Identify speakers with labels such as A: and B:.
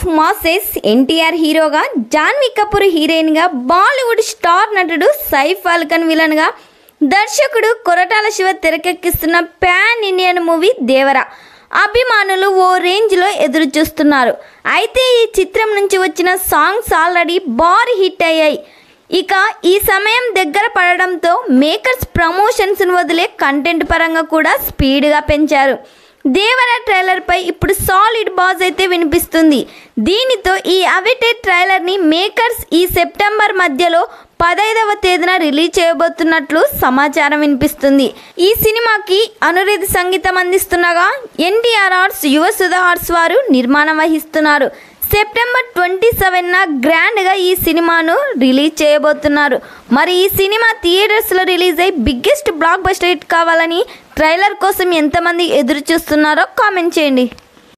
A: Of masses NTR హీరోగా, జాన్వీ కపూర్ హీరోయిన్గా, Bollywood star నటుడు సైఫ్ అలీ ఖాన్ విలన్గా, దర్శకుడు కొరటాల శివ తెరకెక్కిస్తున్న పాన్ ఇండియన్ మూవీ దేవర అభిమానులు ఓ రేంజ్లో ఎదురు చూస్తున్నారు. అయితే ఈ చిత్రం నుంచి వచ్చిన సాంగ్స్ ఆల్రెడీ భారీ హిట్ అయ్యాయి. ఇక ఈ సమయం దగ్గర పడడంతో మేకర్స్ ప్రమోషన్స్ను వదిలే కంటెంట్ పరంగా కూడా స్పీడ్గా పెంచారు. దేవర ట్రైలర్పై ఇప్పుడు సాలిడ్ బాజ్ అయితే వినిపిస్తుంది. దీనితో ఈ అవైటెడ్ ట్రైలర్ని మేకర్స్ ఈ సెప్టెంబర్ మధ్యలో 15వ తేదీన రిలీజ్ చేయబోతున్నట్లు సమాచారం వినిపిస్తుంది. ఈ సినిమాకి అనురిధ్ సంగీతం అందిస్తుండగా ఎన్టీఆర్ ఆర్ట్స్, యువసుధ ఆర్ట్స్ వారు నిర్మాణం వహిస్తున్నారు. సెప్టెంబర్ 27న గ్రాండ్గా ఈ సినిమాను రిలీజ్ చేయబోతున్నారు. మరి ఈ సినిమా థియేటర్స్లో రిలీజ్ అయ్యి బిగ్గెస్ట్ బ్లాక్ బస్టర్ హిట్ కావాలని ట్రైలర్ కోసం ఎంతమంది ఎదురు చూస్తున్నారో కామెంట్ చేయండి.